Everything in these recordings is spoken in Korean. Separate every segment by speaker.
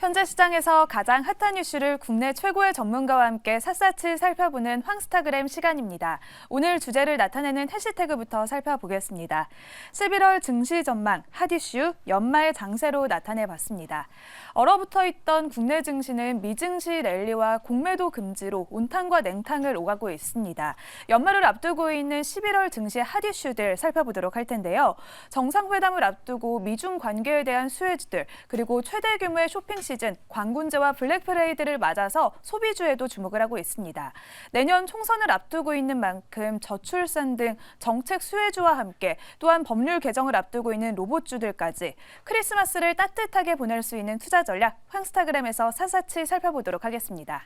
Speaker 1: 현재 시장에서 가장 핫한 이슈를 국내 최고의 전문가와 함께 샅샅이 살펴보는 황스타그램 시간입니다. 오늘 주제를 나타내는 해시태그부터 살펴보겠습니다. 11월 증시 전망, 핫 이슈, 연말 장세로 나타내봤습니다. 얼어붙어 있던 국내 증시는 미증시 랠리와 공매도 금지로 온탕과 냉탕을 오가고 있습니다. 연말을 앞두고 있는 11월 증시의 핫 이슈들 살펴보도록 할 텐데요. 정상회담을 앞두고 미중 관계에 대한 수혜주들, 그리고 최대 규모의 쇼핑 시즌, 광군제와 블랙프라이데이를 맞아서 소비주에도 주목을 하고 있습니다. 내년 총선을 앞두고 있는 만큼 저출산 등 정책 수혜주와 함께 또한 법률 개정을 앞두고 있는 로봇주들까지 크리스마스를 따뜻하게 보낼 수 있는 투자 전략, 황스타그램에서 샅샅이 살펴보도록 하겠습니다.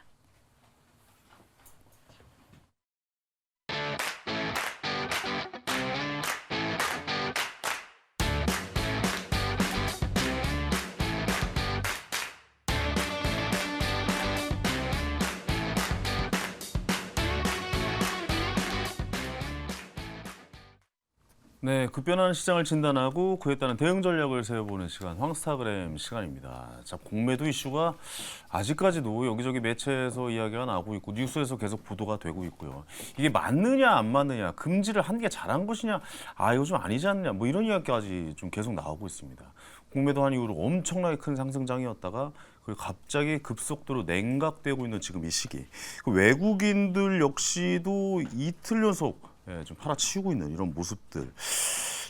Speaker 2: 네, 급변하는 시장을 진단하고 그에 따른 대응 전략을 세워보는 시간, 황스타그램 시간입니다. 자, 공매도 이슈가 아직까지도 여기저기 매체에서 이야기가 나오고 있고 뉴스에서 계속 보도가 되고 있고요. 이게 맞느냐 안 맞느냐, 금지를 한 게 잘한 것이냐, 이거 좀 아니지 않느냐, 뭐 이런 이야기까지 좀 계속 나오고 있습니다. 공매도 한 이후로 엄청나게 큰 상승장이었다가 그리고 갑자기 급속도로 냉각되고 있는 지금 이 시기. 외국인들 역시도 이틀 연속 좀 팔아치우고 있는 이런 모습들.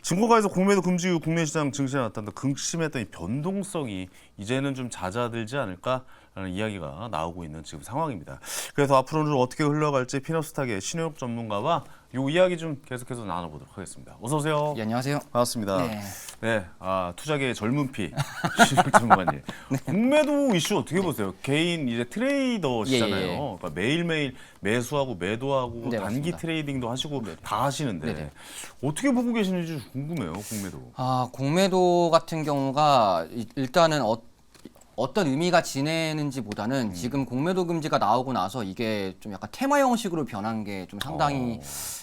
Speaker 2: 증권가에서 공매도 금지 이후 국내 시장 증시에 나타난 극심했던 이 변동성이 이제는 좀 잦아들지 않을까라는 이야기가 나오고 있는 지금 상황입니다. 그래서 앞으로는 어떻게 흘러갈지 피너스탁의 신효혁 전문가와 이 이야기 좀 계속해서 나눠보도록 하겠습니다. 어서 오세요.
Speaker 3: 예, 안녕하세요.
Speaker 2: 반갑습니다.
Speaker 3: 네.
Speaker 2: 네, 투자계의 젊은 피 신효혁 전문가님.
Speaker 3: 네.
Speaker 2: 공매도 이슈 어떻게 보세요? 개인 이제 트레이더시잖아요.
Speaker 3: 예.
Speaker 2: 그러니까 매일매일 매수하고 매도하고
Speaker 3: 네,
Speaker 2: 단기
Speaker 3: 맞습니다.
Speaker 2: 트레이딩도 하시고 다 하시는데
Speaker 3: 네네.
Speaker 2: 어떻게 보고 계시는지 궁금해요. 공매도.
Speaker 3: 공매도 같은 경우가 일단은 어떤 의미가 지내는지보다는 지금 공매도 금지가 나오고 나서 이게 좀 약간 테마 형식으로 변한 게 좀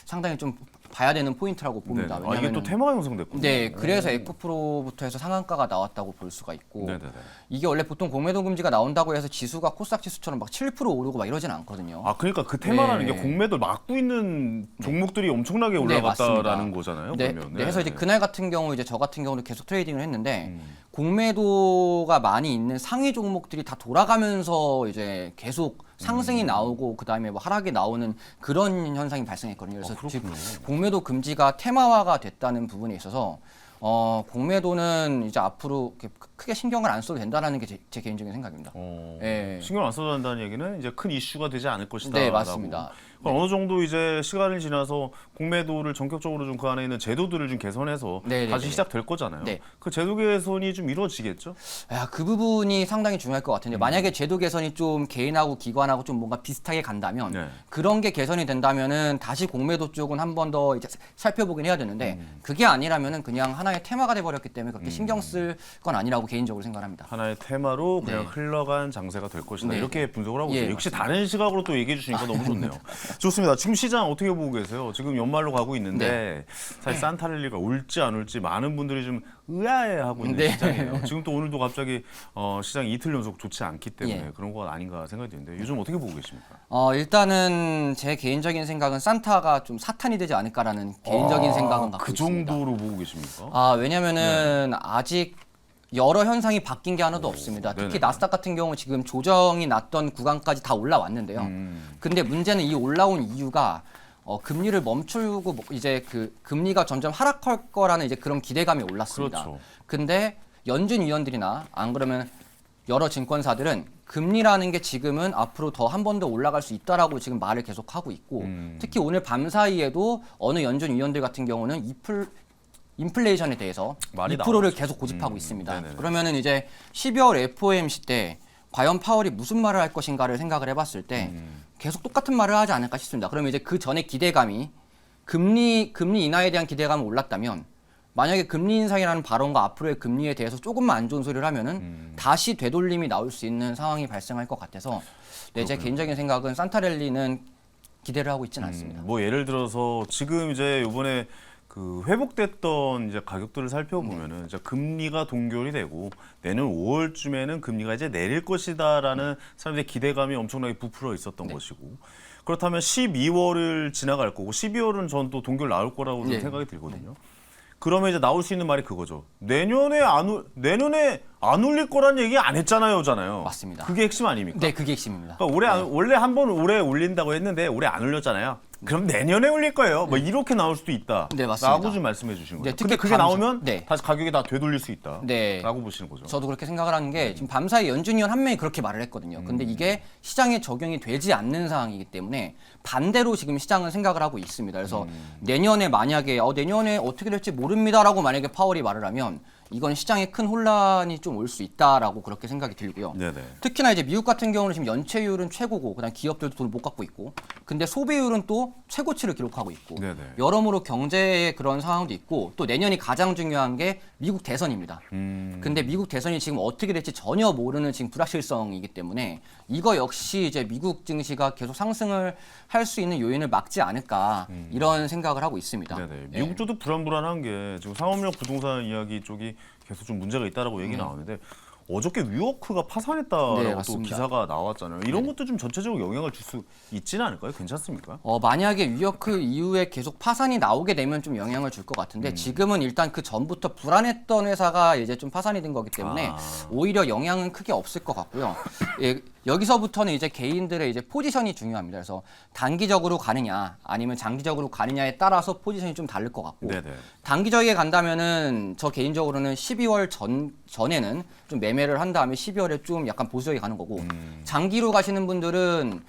Speaker 3: 상당히 좀 봐야 되는 포인트라고 봅니다.
Speaker 2: 네네. 이게 또 테마가 형성됐군요.
Speaker 3: 네, 그래서 F%부터 해서 상한가가 나왔다고 볼 수가 있고
Speaker 2: 네네네.
Speaker 3: 이게 원래 보통 공매도 금지가 나온다고 해서 지수가 코스닥 지수처럼 막 7% 오르고 막 이러진 않거든요.
Speaker 2: 그러니까 그 테마라는
Speaker 3: 네.
Speaker 2: 게 공매도를 막고 있는 종목들이 엄청나게
Speaker 3: 네,
Speaker 2: 올라갔다라는
Speaker 3: 맞습니다.
Speaker 2: 거잖아요.
Speaker 3: 네,
Speaker 2: 그러면.
Speaker 3: 그래서 이제 그날 같은 경우 이제 저 같은 경우는 계속 트레이딩을 했는데 공매도가 많이 있는 상위 종목들이 다 돌아가면서 이제 계속 상승이 나오고 그다음에 뭐 하락이 나오는 그런 현상이 발생했거든요. 그래서 지금 공매도 금지가 테마화가 됐다는 부분에 있어서 공매도는 이제 앞으로 크게 신경을 안 써도 된다라는 게 제 개인적인 생각입니다. 예.
Speaker 2: 신경 안 써도 된다는 얘기는 이제 큰 이슈가 되지 않을 것이다.
Speaker 3: 네, 맞습니다.
Speaker 2: 어느 정도 이제 시간이 지나서 공매도를 전격적으로 좀 그 안에 있는 제도들을 좀 개선해서
Speaker 3: 네,
Speaker 2: 다시
Speaker 3: 네, 네.
Speaker 2: 시작될 거잖아요.
Speaker 3: 네.
Speaker 2: 그 제도 개선이 좀 이루어지겠죠?
Speaker 3: 그 부분이 상당히 중요할 것 같은데 만약에 제도 개선이 좀 개인하고 기관하고 좀 뭔가 비슷하게 간다면
Speaker 2: 네.
Speaker 3: 그런 게 개선이 된다면은 다시 공매도 쪽은 한 번 더 이제 살펴보긴 해야 되는데 그게 아니라면은 그냥 하나의 테마가 돼 버렸기 때문에 그렇게 신경 쓸 건 아니라고 개인적으로 생각합니다.
Speaker 2: 하나의 테마로 그냥
Speaker 3: 네.
Speaker 2: 흘러간 장세가 될 것이다.
Speaker 3: 네.
Speaker 2: 이렇게 분석을 하고
Speaker 3: 예,
Speaker 2: 있어요. 역시
Speaker 3: 맞습니다.
Speaker 2: 다른 시각으로 또 얘기해 주시니까 너무 좋네요. 좋습니다. 지금 시장 어떻게 보고 계세요? 지금 연말로 가고 있는데 사실 산타랠리가 올지 안 올지 많은 분들이 좀 의아해하고 있는
Speaker 3: 네.
Speaker 2: 시장이에요. 지금 또 오늘도 갑자기 시장이 이틀 연속 좋지 않기 때문에
Speaker 3: 예.
Speaker 2: 그런 거 아닌가 생각이 드는데 요즘 어떻게 보고 계십니까?
Speaker 3: 일단은 제 개인적인 생각은 산타가 좀 사탄이 되지 않을까라는 개인적인 생각은 갖고
Speaker 2: 그
Speaker 3: 있습니다.
Speaker 2: 정도로 보고 계십니까?
Speaker 3: 왜냐면은 아직 여러 현상이 바뀐 게 하나도 없습니다. 특히
Speaker 2: 네네.
Speaker 3: 나스닥 같은 경우 지금 조정이 났던 구간까지 다 올라왔는데요. 근데 문제는 이 올라온 이유가 금리를 멈추고 이제 그 금리가 점점 하락할 거라는 이제 그런 기대감이 올랐습니다.
Speaker 2: 그렇죠.
Speaker 3: 근데 연준 위원들이나 안 그러면 여러 증권사들은 금리라는 게 지금은 앞으로 더 한 번 더 올라갈 수 있다라고 지금 말을 계속 하고 있고 특히 오늘 밤 사이에도 어느 연준 위원들 같은 경우는 인플레이션에 대해서
Speaker 2: 많이
Speaker 3: 2%를
Speaker 2: 나왔죠.
Speaker 3: 계속 고집하고 있습니다.
Speaker 2: 네네네.
Speaker 3: 그러면은 이제 12월 FOMC 때 과연 파월이 무슨 말을 할 것인가를 생각을 해봤을 때 계속 똑같은 말을 하지 않을까 싶습니다. 그러면 이제 그 전에 기대감이 금리 인하에 대한 기대감이 올랐다면 만약에 금리 인상이라는 발언과 앞으로의 금리에 대해서 조금만 안 좋은 소리를 하면은 다시 되돌림이 나올 수 있는 상황이 발생할 것 같아서 제 개인적인 생각은 산타랠리는 기대를 하고 있지는 않습니다.
Speaker 2: 뭐 예를 들어서 지금 이제 이번에 그 회복됐던 이제 가격들을 살펴보면은 이제 금리가 동결이 되고 내년 5월쯤에는 금리가 이제 내릴 것이다라는 사람들의 기대감이 엄청나게 부풀어 있었던 것이고 그렇다면 12월을 지나갈 거고 12월은 전 또 동결 나올 거라고 좀 생각이 들거든요. 그러면 이제 나올 수 있는 말이 그거죠. 내년에 안 올릴 거란 얘기 안 했잖아요.
Speaker 3: 맞습니다.
Speaker 2: 그게 핵심 아닙니까?
Speaker 3: 네, 그게 핵심입니다.
Speaker 2: 그러니까 원래 한 번 올해 올린다고 했는데 올해 안 올렸잖아요. 그럼 내년에 올릴 거예요. 뭐 이렇게 나올 수도 있다.
Speaker 3: 네, 맞습니다.
Speaker 2: 라고 좀 말씀해 주신 거죠.
Speaker 3: 네,
Speaker 2: 근데
Speaker 3: 특히
Speaker 2: 그게 나오면
Speaker 3: 네.
Speaker 2: 다시 가격이 다 되돌릴 수 있다.
Speaker 3: 네.
Speaker 2: 라고 보시는 거죠.
Speaker 3: 저도 그렇게 생각을 하는 게 지금 밤사이 연준 위원 한 명이 그렇게 말을 했거든요. 근데 이게 시장에 적용이 되지 않는 상황이기 때문에 반대로 지금 시장은 생각을 하고 있습니다. 그래서 내년에 만약에 내년에 어떻게 될지 모릅니다라고 만약에 파월이 말을 하면 이건 시장에 큰 혼란이 좀 올 수 있다라고 그렇게 생각이 들고요.
Speaker 2: 네네.
Speaker 3: 특히나 이제 미국 같은 경우는 지금 연체율은 최고고 그다음 기업들도 돈을 못 갖고 있고 근데 소비율은 또 최고치를 기록하고 있고
Speaker 2: 네네.
Speaker 3: 여러모로 경제의 그런 상황도 있고 또 내년이 가장 중요한 게 미국 대선입니다. 근데 미국 대선이 지금 어떻게 될지 전혀 모르는 지금 불확실성이기 때문에 이거 역시 이제 미국 증시가 계속 상승을 할 수 있는 요인을 막지 않을까 이런 생각을 하고 있습니다.
Speaker 2: 네네. 미국 쪽도 불안한 게 지금 상업용 부동산 이야기 쪽이 계속 좀 문제가 있다라고 얘기 나오는데 어저께 위워크가 파산했다라고
Speaker 3: 네,
Speaker 2: 또
Speaker 3: 맞습니다.
Speaker 2: 기사가 나왔잖아요. 이런 것도 좀 전체적으로 영향을 줄 수 있지는 않을까요? 괜찮습니까?
Speaker 3: 만약에 위워크 이후에 계속 파산이 나오게 되면 좀 영향을 줄 것 같은데 지금은 일단 그 전부터 불안했던 회사가 이제 좀 파산이 된 거기 때문에 오히려 영향은 크게 없을 것 같고요. 예, 여기서부터는 이제 개인들의 이제 포지션이 중요합니다. 그래서 단기적으로 가느냐 아니면 장기적으로 가느냐에 따라서 포지션이 좀 다를 것 같고
Speaker 2: 네네.
Speaker 3: 단기적에 간다면은 저 개인적으로는 12월 전에는 좀 매매를 한 다음에 12월에 좀 약간 보수적에 가는 거고 장기로 가시는 분들은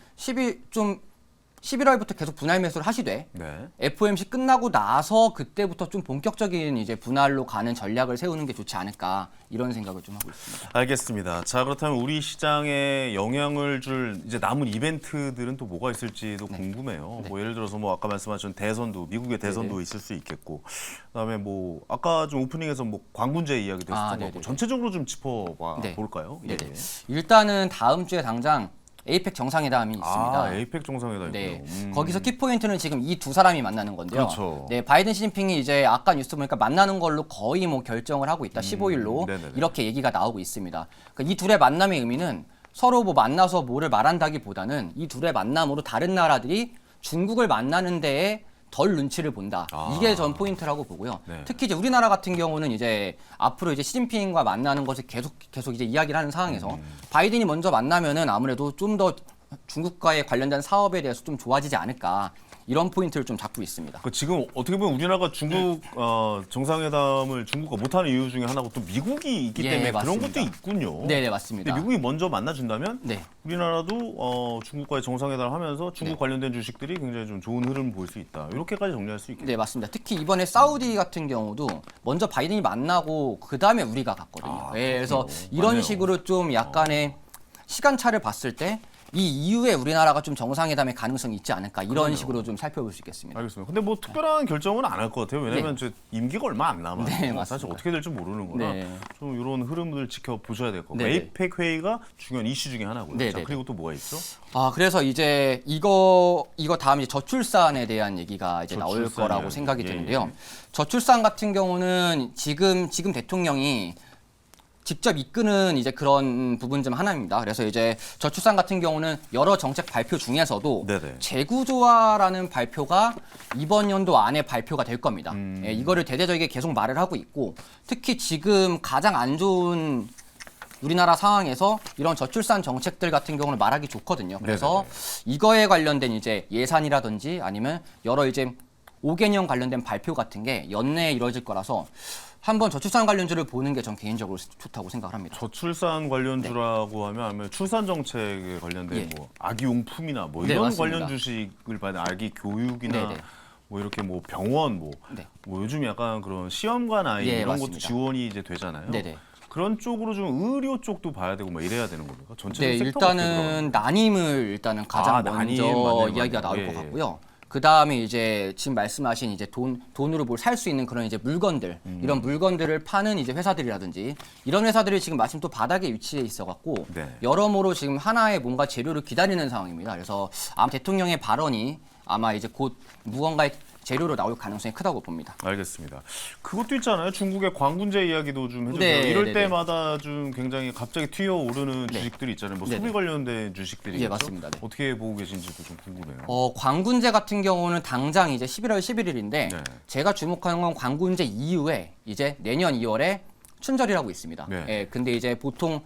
Speaker 3: 11월부터 계속 분할 매수를 하시되
Speaker 2: 네.
Speaker 3: FOMC 끝나고 나서 그때부터 좀 본격적인 이제 분할로 가는 전략을 세우는 게 좋지 않을까 이런 생각을 좀 하고 있습니다.
Speaker 2: 알겠습니다. 자, 그렇다면 우리 시장에 영향을 줄 이제 남은 이벤트들은 또 뭐가 있을지도 궁금해요. 뭐 예를 들어서 뭐 아까 말씀하신 대선도 미국의 대선도 있을 수 있겠고, 그다음에 뭐 아까 좀 오프닝에서 뭐 광군제 이야기도 했었던 것 같고
Speaker 3: 네네.
Speaker 2: 전체적으로 좀 짚어봐
Speaker 3: 네.
Speaker 2: 볼까요? 예.
Speaker 3: 네네. 일단은 다음 주에 당장 에이펙 정상회담이 있습니다.
Speaker 2: 에이펙 정상회담이요.
Speaker 3: 네, 거기서 키포인트는 지금 이 두 사람이 만나는 건데요.
Speaker 2: 그렇죠.
Speaker 3: 네, 바이든 시진핑이 이제 아까 뉴스 보니까 만나는 걸로 거의 뭐 결정을 하고 있다. 15일로
Speaker 2: 네네네.
Speaker 3: 이렇게 얘기가 나오고 있습니다. 그러니까 이 둘의 만남의 의미는 서로 뭐 만나서 뭐를 말한다기보다는 이 둘의 만남으로 다른 나라들이 중국을 만나는 데에 덜 눈치를 본다. 이게 전 포인트라고 보고요.
Speaker 2: 네.
Speaker 3: 특히 이제 우리나라 같은 경우는 이제 앞으로 이제 시진핑과 만나는 것을 계속 이제 이야기를 하는 상황에서 바이든이 먼저 만나면은 아무래도 좀 더 중국과의 관련된 사업에 대해서 좀 좋아지지 않을까. 이런 포인트를 좀 잡고 있습니다.
Speaker 2: 지금 어떻게 보면 우리나라가 중국 정상회담을 중국과 못하는 이유 중에 하나고 또 미국이 있기
Speaker 3: 예,
Speaker 2: 때문에
Speaker 3: 맞습니다.
Speaker 2: 그런 것도 있군요.
Speaker 3: 네, 맞습니다.
Speaker 2: 근데 미국이 먼저 만나준다면
Speaker 3: 네.
Speaker 2: 우리나라도 중국과의 정상회담을 하면서 중국 관련된 주식들이 굉장히 좀 좋은 흐름을 볼 수 있다. 이렇게까지 정리할 수 있겠네요.
Speaker 3: 네, 맞습니다. 특히 이번에 사우디 같은 경우도 먼저 바이든이 만나고 그 다음에 우리가 갔거든요. 네, 그래서 이런
Speaker 2: 맞네요.
Speaker 3: 식으로 좀 약간의 시간차를 봤을 때 이 이후에 우리나라가 좀 정상회담의 가능성이 있지 않을까 이런 식으로 좀 살펴볼 수 있겠습니다.
Speaker 2: 알겠습니다. 근데 뭐 특별한 결정은 안 할 것 같아요. 왜냐하면 저 임기가 얼마 안 남아요.
Speaker 3: 네,
Speaker 2: 사실
Speaker 3: 맞습니다.
Speaker 2: 어떻게 될지 모르는 거라
Speaker 3: 네.
Speaker 2: 좀 이런 흐름을 지켜보셔야 될 것 같고
Speaker 3: 네, 네.
Speaker 2: 에이펙 회의가 중요한 이슈 중에 하나고요.
Speaker 3: 네,
Speaker 2: 자,
Speaker 3: 네,
Speaker 2: 그리고 또 뭐가 있죠?
Speaker 3: 그래서 이제 이거 다음 이제 저출산에 대한 얘기가 이제 나올
Speaker 2: 저출산
Speaker 3: 거라고
Speaker 2: 이야기.
Speaker 3: 생각이
Speaker 2: 예,
Speaker 3: 드는데요.
Speaker 2: 예.
Speaker 3: 저출산 같은 경우는 지금 대통령이 직접 이끄는 이제 그런 부분 중 하나입니다. 그래서 이제 저출산 같은 경우는 여러 정책 발표 중에서도
Speaker 2: 네네.
Speaker 3: 재구조화라는 발표가 이번 연도 안에 발표가 될 겁니다. 예, 이거를 대대적이게 계속 말을 하고 있고 특히 지금 가장 안 좋은 우리나라 상황에서 이런 저출산 정책들 같은 경우는 말하기 좋거든요. 그래서 이거에 관련된 이제 예산이라든지 아니면 여러 이제 5개년 관련된 발표 같은 게 연내에 이루어질 거라서 한번 저출산 관련주를 보는 게 전 개인적으로 좋다고 생각을 합니다.
Speaker 2: 저출산 관련주라고 하면 아니면 출산 정책에 관련된
Speaker 3: 예.
Speaker 2: 뭐 아기 용품이나 뭐
Speaker 3: 네,
Speaker 2: 이런
Speaker 3: 맞습니다.
Speaker 2: 관련 주식을 받는 아기 교육이나
Speaker 3: 네네.
Speaker 2: 뭐 이렇게 뭐 병원
Speaker 3: 네.
Speaker 2: 뭐 요즘 약간 그런 시험관 아이
Speaker 3: 예,
Speaker 2: 이런
Speaker 3: 맞습니다.
Speaker 2: 것도 지원이 이제 되잖아요.
Speaker 3: 네네.
Speaker 2: 그런 쪽으로 좀 의료 쪽도 봐야 되고 뭐 이래야 되는 겁니까? 전체적
Speaker 3: 네,
Speaker 2: 섹터가 어떻게
Speaker 3: 일단은
Speaker 2: 들어가나요?
Speaker 3: 난임을 일단은 가장
Speaker 2: 난임,
Speaker 3: 먼저
Speaker 2: 맞네요,
Speaker 3: 이야기가
Speaker 2: 맞네요.
Speaker 3: 나올
Speaker 2: 예,
Speaker 3: 것
Speaker 2: 예.
Speaker 3: 같고요. 그 다음에 이제 지금 말씀하신 이제 돈으로 뭘 살 수 있는 그런 이제 물건들, 이런 물건들을 파는 이제 회사들이라든지 이런 회사들이 지금 마침 또 바닥에 위치해 있어갖고
Speaker 2: 네.
Speaker 3: 여러모로 지금 하나의 뭔가 재료를 기다리는 상황입니다. 그래서 아마 대통령의 발언이 아마 이제 곧 무언가의 재료로 나올 가능성이 크다고 봅니다.
Speaker 2: 알겠습니다. 그것도 있잖아요. 중국의 광군제 이야기도 좀 해주세요.
Speaker 3: 네,
Speaker 2: 이럴
Speaker 3: 네,
Speaker 2: 때마다 좀 굉장히 갑자기 튀어오르는
Speaker 3: 네.
Speaker 2: 주식들이 있잖아요. 뭐
Speaker 3: 네,
Speaker 2: 소비
Speaker 3: 네.
Speaker 2: 관련된 주식들이
Speaker 3: 예, 맞습니다. 네.
Speaker 2: 어떻게 보고 계신지도 좀 궁금해요.
Speaker 3: 광군제 같은 경우는 당장 이제 11월 11일인데
Speaker 2: 네.
Speaker 3: 제가 주목하는 건 광군제 이후에 이제 내년 2월에 춘절이라고 있습니다.
Speaker 2: 네.
Speaker 3: 예, 근데 이제 보통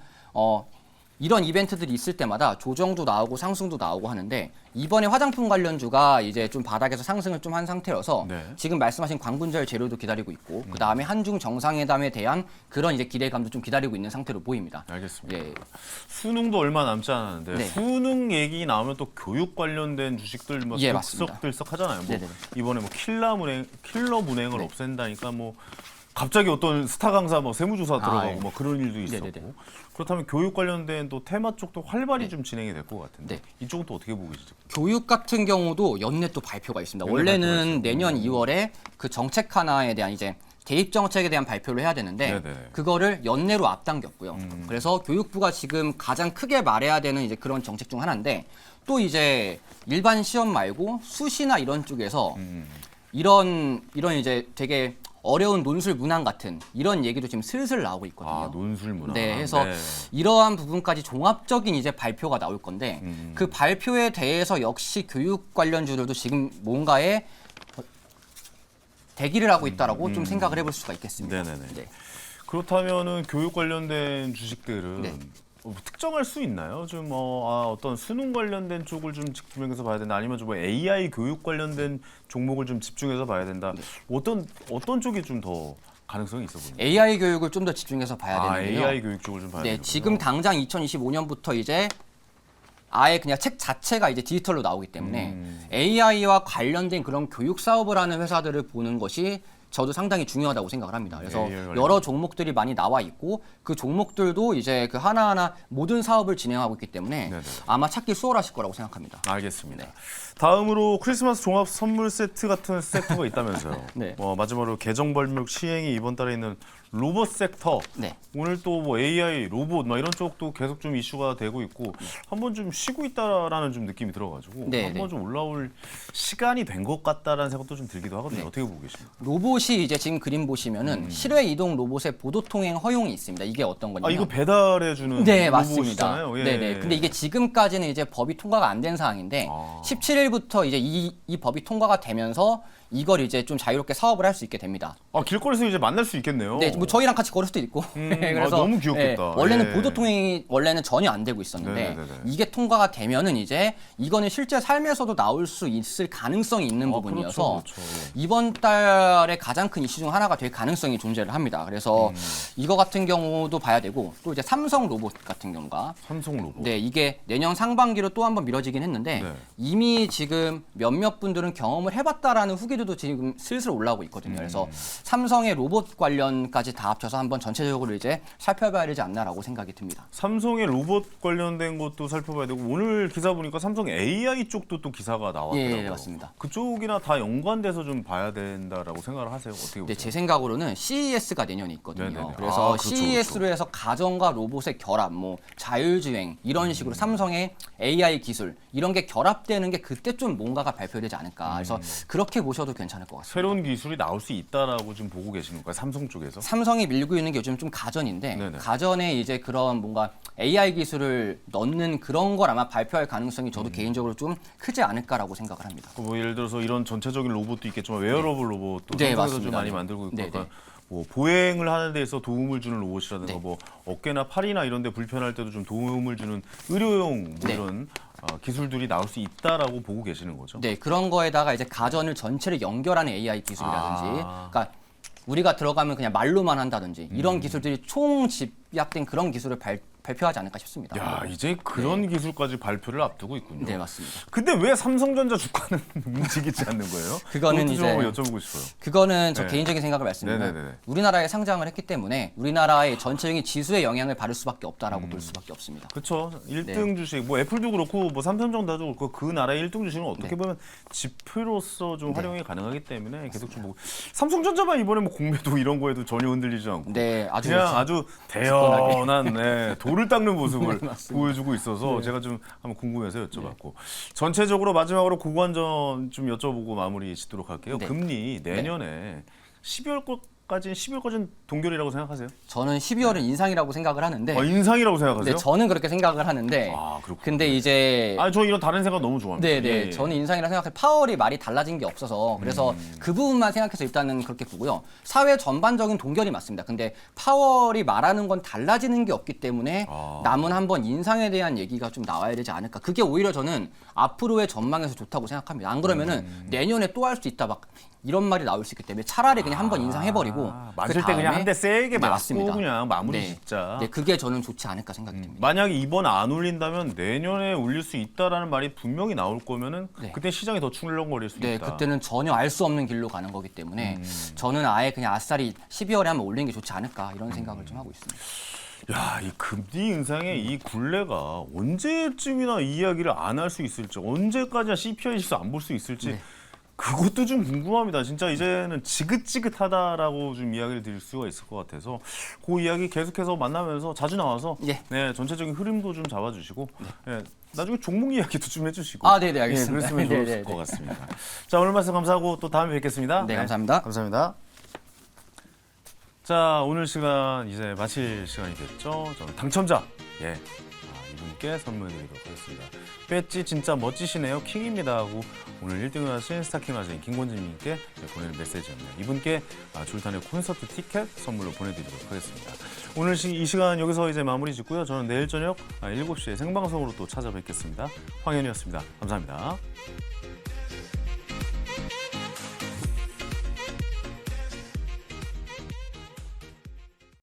Speaker 3: 이런 이벤트들이 있을 때마다 조정도 나오고 상승도 나오고 하는데 이번에 화장품 관련주가 이제 좀 바닥에서 상승을 좀 한 상태여서
Speaker 2: 네.
Speaker 3: 지금 말씀하신 광군절 재료도 기다리고 있고 그 다음에 한중 정상회담에 대한 그런 이제 기대감도 좀 기다리고 있는 상태로 보입니다.
Speaker 2: 알겠습니다.
Speaker 3: 예.
Speaker 2: 수능도 얼마 남지 않았는데
Speaker 3: 네.
Speaker 2: 수능 얘기 나오면 또 교육 관련된 주식들 뭐
Speaker 3: 예, 맞습니다.
Speaker 2: 들썩들썩하잖아요. 뭐
Speaker 3: 네네.
Speaker 2: 이번에 뭐 킬러 문행을
Speaker 3: 네.
Speaker 2: 없앤다니까 뭐 갑자기 어떤 스타 강사 뭐 세무조사 들어가고
Speaker 3: 예.
Speaker 2: 뭐 그런 일도 있었고
Speaker 3: 네네네.
Speaker 2: 그렇다면 교육 관련된 또 테마 쪽도 활발히
Speaker 3: 네.
Speaker 2: 좀 진행이 될 것 같은데
Speaker 3: 네.
Speaker 2: 이쪽은 또 어떻게 보고 계시죠?
Speaker 3: 교육 같은 경우도 연내 또 발표가 있습니다.
Speaker 2: 연내 발표가 있어요.
Speaker 3: 원래는 내년 2월에 그 정책 하나에 대한 이제 대입 정책에 대한 발표를 해야 되는데
Speaker 2: 네네.
Speaker 3: 그거를 연내로 앞당겼고요. 그래서 교육부가 지금 가장 크게 말해야 되는 이제 그런 정책 중 하나인데 또 이제 일반 시험 말고 수시나 이런 쪽에서 이런 이제 되게 어려운 논술 문항 같은 이런 얘기도 지금 슬슬 나오고 있거든요.
Speaker 2: 아 논술 문화.
Speaker 3: 네, 해서 이러한 부분까지 종합적인 이제 발표가 나올 건데
Speaker 2: 음.
Speaker 3: 그 발표에 대해서 역시 교육 관련주들도 지금 뭔가에 대기를 하고 있다라고 좀 생각을 해볼 수가 있겠습니다.
Speaker 2: 네네네.
Speaker 3: 네.
Speaker 2: 그렇다면은 교육 관련된 주식들은
Speaker 3: 네.
Speaker 2: 특정할 수 있나요? 좀 어떤 수능 관련된 쪽을 좀 집중해서 봐야 된다. 아니면 좀 AI 교육 관련된 종목을 좀 집중해서 봐야 된다.
Speaker 3: 네.
Speaker 2: 어떤 쪽이 좀 더 가능성이 있어 보입니다.
Speaker 3: AI 교육을 좀 더 집중해서 봐야 되는데요.
Speaker 2: AI 교육 쪽을 좀 봐야
Speaker 3: 네,
Speaker 2: 되는군요.
Speaker 3: 지금 당장 2025년부터 이제 아예 그냥 책 자체가 이제 디지털로 나오기 때문에 AI와 관련된 그런 교육 사업을 하는 회사들을 보는 것이 저도 상당히 중요하다고 생각을 합니다. 그래서
Speaker 2: AI 관련.
Speaker 3: 여러 종목들이 많이 나와 있고 그 종목들도 이제 그 하나하나 모든 사업을 진행하고 있기 때문에
Speaker 2: 네네.
Speaker 3: 아마 찾기 수월하실 거라고 생각합니다.
Speaker 2: 알겠습니다.
Speaker 3: 네.
Speaker 2: 다음으로 크리스마스 종합 선물 세트 같은 섹터가 있다면서요.
Speaker 3: 네.
Speaker 2: 마지막으로 개정 벌목 시행이 이번 달에 있는 로봇 섹터.
Speaker 3: 네.
Speaker 2: 오늘 또 뭐 AI, 로봇 막 이런 쪽도 계속 좀 이슈가 되고 있고 한번 좀 쉬고 있다라는 좀 느낌이 들어가지고
Speaker 3: 네,
Speaker 2: 한번
Speaker 3: 네.
Speaker 2: 좀 올라올 시간이 된 것 같다라는 생각도 좀 들기도 하거든요.
Speaker 3: 네.
Speaker 2: 어떻게 보고 계십니까?
Speaker 3: 로봇이 이제 지금 그림 보시면은 실외 이동 로봇의 보도 통행 허용이 있습니다. 이게 어떤 거냐면
Speaker 2: 이거 배달해 주는
Speaker 3: 네, 맞습니다.
Speaker 2: 로봇이잖아요. 예.
Speaker 3: 네네. 근데 이게 지금까지는 이제 법이 통과가 안 된 사항인데 17일부터 이제 이 법이 통과가 되면서 이걸 이제 좀 자유롭게 사업을 할 수 있게 됩니다.
Speaker 2: 길거리에서 이제 만날 수 있겠네요.
Speaker 3: 네, 뭐 저희랑 같이 걸을 수도 있고. 그래서
Speaker 2: 너무 귀엽겠다.
Speaker 3: 원래는
Speaker 2: 예.
Speaker 3: 보도 통행이 원래는 전혀 안 되고 있었는데
Speaker 2: 네네네네.
Speaker 3: 이게 통과가 되면은 이제 이거는 실제 삶에서도 나올 수 있을 가능성이 있는 부분이어서
Speaker 2: 그렇죠. 예.
Speaker 3: 이번 달에 가장 큰 이슈 중 하나가 될 가능성이 존재를 합니다. 그래서 이거 같은 경우도 봐야 되고 또 이제 삼성 로봇 같은 경우가
Speaker 2: 삼성 로봇.
Speaker 3: 네, 이게 내년 상반기로 또 한번 미뤄지긴 했는데
Speaker 2: 네.
Speaker 3: 이미 지금 몇몇 분들은 경험을 해봤다라는 후기들도 지금 슬슬 올라오고 있거든요. 그래서 삼성의 로봇 관련까지 다 합쳐서 한번 전체적으로 이제 살펴봐야 되지 않나라고 생각이 듭니다.
Speaker 2: 삼성의 로봇 관련된 것도 살펴봐야 되고 오늘 기사 보니까 삼성 AI 쪽도 또 기사가 나왔더라고요.
Speaker 3: 예, 맞습니다.
Speaker 2: 그쪽이나 다 연관돼서 좀 봐야 된다라고 생각을 하세요. 어떻게 보세요?
Speaker 3: 네, 제 생각으로는 CES가 내년에 있거든요.
Speaker 2: 네네네.
Speaker 3: 그래서
Speaker 2: 그렇죠,
Speaker 3: CES로 해서 가정과 로봇의 결합, 뭐 자율주행 이런 식으로 삼성의 AI 기술 이런 게 결합되는 게 그때 좀 뭔가가 발표되지 않을까. 그래서 그렇게 보셔도 괜찮을 것 같습니다.
Speaker 2: 새로운 기술이 나올 수 있다라고 좀 보고 계시는 건가요? 삼성 쪽에서?
Speaker 3: 삼성이 밀고 있는 게 요즘 좀 가전인데
Speaker 2: 네네.
Speaker 3: 가전에 이제 그런 뭔가 AI 기술을 넣는 그런 걸 아마 발표할 가능성이 저도 개인적으로 좀 크지 않을까라고 생각을 합니다.
Speaker 2: 뭐 예를 들어서 이런 전체적인 로봇도 있겠지만 웨어러블 로봇도
Speaker 3: 네,
Speaker 2: 삼성에서 좀
Speaker 3: 맞습니다.
Speaker 2: 많이
Speaker 3: 네.
Speaker 2: 만들고 있고
Speaker 3: 네,
Speaker 2: 아까
Speaker 3: 네.
Speaker 2: 뭐 보행을 하는 데서 도움을 주는 로봇이라든가
Speaker 3: 네.
Speaker 2: 뭐 어깨나 팔이나 이런 데 불편할 때도 좀 도움을 주는 의료용 뭐
Speaker 3: 네.
Speaker 2: 이런 기술들이 나올 수 있다라고 보고 계시는 거죠?
Speaker 3: 네, 그런 거에다가 이제 가전을 전체를 연결하는 AI 기술이라든지, 그러니까 우리가 들어가면 그냥 말로만 한다든지 이런 기술들이 총 집약된 그런 기술을 발표하지 않을까 싶습니다.
Speaker 2: 야, 이제 그런 기술까지 발표를 앞두고 있군요.
Speaker 3: 네, 맞습니다.
Speaker 2: 근데 왜 삼성전자 주가는 움직이지 않는 거예요?
Speaker 3: 그거는
Speaker 2: 그것도 좀
Speaker 3: 이제
Speaker 2: 여쭤보고 싶어요.
Speaker 3: 그거는 저
Speaker 2: 네.
Speaker 3: 개인적인 생각을 말씀드리면
Speaker 2: 네네네네.
Speaker 3: 우리나라에 상장을 했기 때문에 우리나라의 전체적인 지수에 영향을 받을 수밖에 없다라고 볼 수밖에 없습니다.
Speaker 2: 그렇죠. 1등 주식, 뭐 애플도 그렇고 뭐 삼성전자도 그렇고 그 나라의 1등 주식은 어떻게
Speaker 3: 네.
Speaker 2: 보면 지표로서 좀 활용이 가능하기 때문에 계속 좀 보고 삼성전자만 이번에 뭐 공매도 이런 거에도 전혀 흔들리지 않고
Speaker 3: 네, 아주
Speaker 2: 그냥 아주 대연한 도로 돌을 닦는 모습을
Speaker 3: 네, 맞습니다.
Speaker 2: 보여주고 있어서 제가 좀 한번 궁금해서 여쭤봤고 전체적으로 마지막으로 고관전 좀 여쭤보고 마무리 짓도록 할게요.
Speaker 3: 네.
Speaker 2: 금리 내년에 12월까지는 동결이라고 생각하세요?
Speaker 3: 저는 12월은 인상이라고 생각을 하는데
Speaker 2: 인상이라고 생각하세요?
Speaker 3: 네, 저는 그렇게 생각을 하는데
Speaker 2: 아, 그렇군요.
Speaker 3: 근데 이제
Speaker 2: 저 이런 다른 생각 너무 좋아합니다.
Speaker 3: 네네
Speaker 2: 예, 예.
Speaker 3: 저는 인상이라 생각해 파월이 말이 달라진 게 없어서 그래서 그 부분만 생각해서 일단은 그렇게 보고요. 사회 전반적인 동결이 맞습니다. 근데 파월이 말하는 건 달라지는 게 없기 때문에 남은 한번 인상에 대한 얘기가 좀 나와야 되지 않을까. 그게 오히려 저는 앞으로의 전망에서 좋다고 생각합니다. 안 그러면은 내년에 또 할 수 있다 막 이런 말이 나올 수 있기 때문에 차라리 그냥 한번 인상해버리고
Speaker 2: 맞을 때 그냥 한 대 세게
Speaker 3: 네,
Speaker 2: 맞고
Speaker 3: 맞습니다.
Speaker 2: 그냥 마무리
Speaker 3: 네.
Speaker 2: 짓자.
Speaker 3: 네, 그게 저는 좋지 않을까 생각이 듭니다.
Speaker 2: 만약에 이번 안 울린다면 내년에 울릴 수 있다라는 말이 분명히 나올 거면은
Speaker 3: 네.
Speaker 2: 그때 시장이 더 출렁거릴 수
Speaker 3: 네,
Speaker 2: 있다.
Speaker 3: 그때는 전혀 알 수 없는 길로 가는 거기 때문에 저는 아예 그냥 아싸리 12월에 한번 올리는 게 좋지 않을까 이런 생각을 좀 하고 있습니다.
Speaker 2: 야, 이 금리 인상의 이 굴레가 언제쯤이나 이 이야기를 안 할 수 있을지, 언제까지나 CPI 지수 안 볼 수 있을지
Speaker 3: 네.
Speaker 2: 그것도 좀 궁금합니다. 진짜 이제는 지긋지긋하다라고 좀 이야기를 드릴 수가 있을 것 같아서 그 이야기 계속해서 만나면서 자주 나와서
Speaker 3: 예.
Speaker 2: 네, 전체적인 흐름도 좀 잡아주시고 네, 나중에 종목 이야기도 좀 해주시고
Speaker 3: 아, 네네, 알겠습니다.
Speaker 2: 네, 그랬으면 좋을
Speaker 3: 네네네.
Speaker 2: 것 같습니다. 자, 오늘 말씀 감사하고 또 다음에 뵙겠습니다.
Speaker 3: 네, 감사합니다.
Speaker 2: 감사합니다. 자, 오늘 시간 이제 마칠 시간이 됐죠. 저는 당첨자 이분께 선물 드리도록 하겠습니다. 배지 진짜 멋지시네요. 킹입니다 하고 오늘 1등을 하신 스타킹 라제인 김권진님께 보내는 메시지였네요. 이분께 줄타네 콘서트 티켓 선물로 보내드리도록 하겠습니다. 오늘 이 시간 여기서 이제 마무리 짓고요. 저는 내일 저녁 7시에 생방송으로 또 찾아뵙겠습니다. 황현이었습니다. 감사합니다.